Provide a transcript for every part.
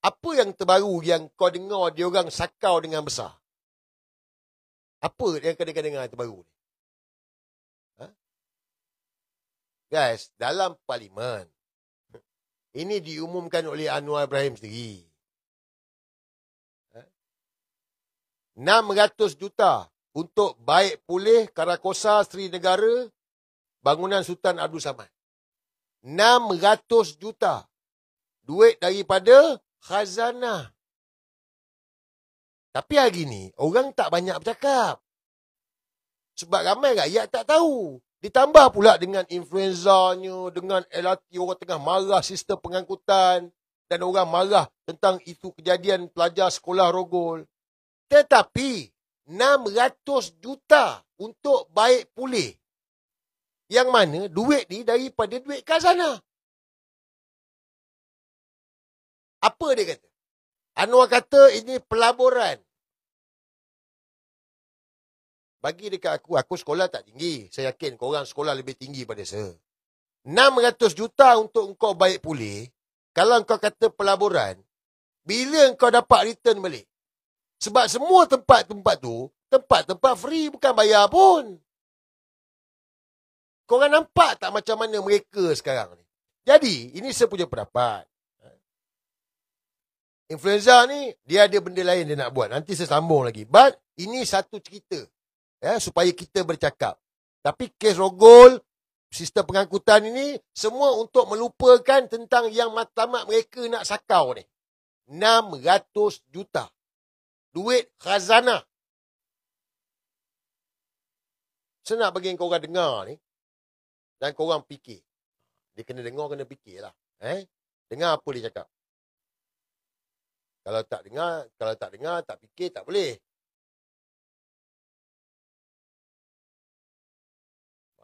Apa yang terbaru yang kau dengar dia orang sakau dengan besar? Apa yang kau dengar terbaru ni? Ha? Guys, dalam parlimen, ini diumumkan oleh Anwar Ibrahim sendiri. 600 juta untuk baik pulih Karakosa Seri Negara, bangunan Sultan Abdul Samad. 600 juta. Duit daripada khazanah. Tapi hari ni, orang tak banyak bercakap. Sebab ramai rakyat tak tahu. Ditambah pula dengan influenzanya, dengan LRT, orang tengah marah sistem pengangkutan. Dan orang marah tentang itu kejadian pelajar sekolah rogol. Tetapi, 600 juta untuk baik pulih. Yang mana duit ni daripada duit khazanah. Apa dia kata? Anwar kata ini pelaburan. Bagi dekat aku sekolah tak tinggi. Saya yakin korang sekolah lebih tinggi pada saya. 600 juta untuk kau baik pulih. Kalau kau kata pelaburan, bila kau dapat return balik? Sebab semua tempat-tempat tu, tempat-tempat free, bukan bayar pun. Korang nampak tak macam mana mereka sekarang ni? Jadi, ini saya punya pendapat. Influenza ni, dia ada benda lain dia nak buat. Nanti saya sambung lagi. But, ini satu cerita. Ya, supaya kita bercakap. Tapi kes rogol, sistem pengangkutan ini, semua untuk melupakan tentang yang matlamat mereka nak sakau ni. 600 juta. Duit khazanah. Saya nak bagi korang dengar ni. Dan korang fikir. Dia kena dengar, kena fikir lah. Dengar apa dia cakap. Kalau tak dengar, tak fikir, tak boleh.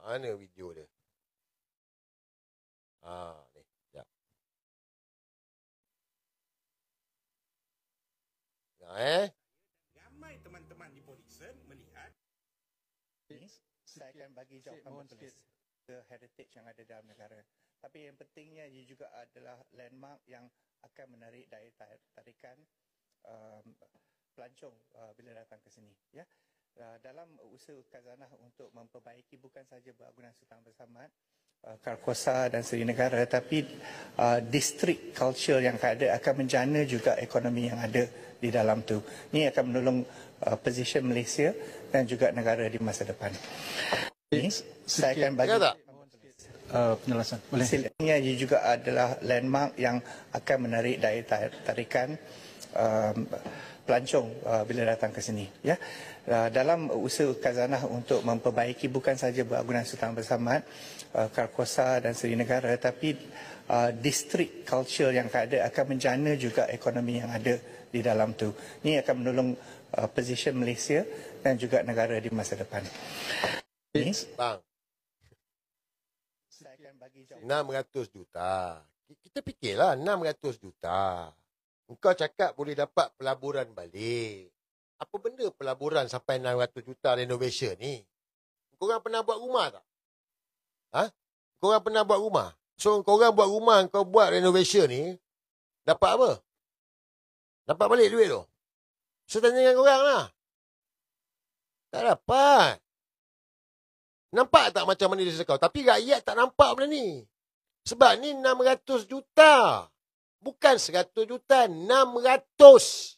Mana video dia? Ni. Sekejap. Ramai teman-teman di Polisen melihat. Saya akan bagi jawapan bertulis ke heritage yang ada dalam negara. Tapi yang pentingnya ia juga adalah landmark yang akan menarik daya tarikan pelancong bila datang ke sini. Ya. Dalam usaha khazanah untuk memperbaiki bukan sahaja bangunan Sultan Abdul Samad, Karakosa dan Seri Negara, tapi distrik culture yang ada akan menjana juga ekonomi yang ada di dalam tu. Ini akan menolong position Malaysia dan juga negara di masa depan. Ini saya akan bagi penjelasan. Ia juga adalah landmark yang akan menarik daya tarikan pelancong bila datang ke sini. Ya. Dalam usaha khazanah untuk memperbaiki bukan sahaja bangunan Sultan Abdul Samad, Karakosa dan Seri Negara, tapi distrik culture yang ada akan menjana juga ekonomi yang ada di dalam tu. Ini akan menolong position Malaysia dan juga negara di masa depan. Bang. 600 juta. Kita fikirlah 600 juta. Engkau cakap boleh dapat pelaburan balik. Apa benda pelaburan sampai 600 juta renovation ni? Korang pernah buat rumah tak? Korang pernah buat rumah? So, korang buat rumah, kau buat renovation ni, dapat apa? Dapat balik duit tu? So, tanya dengan korang lah. Tak dapat. Nampak tak macam mana dia sekau? Tapi rakyat tak nampak benda ni. Sebab ni 600 juta. Bukan 100 juta, 600.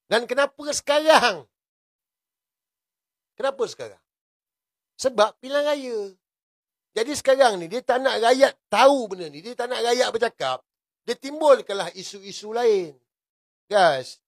Dan kenapa sekarang? Kenapa sekarang? Sebab pilihan raya. Jadi sekarang ni, dia tak nak rakyat tahu benda ni. Dia tak nak rakyat bercakap. Dia timbulkanlah isu-isu lain. Guys,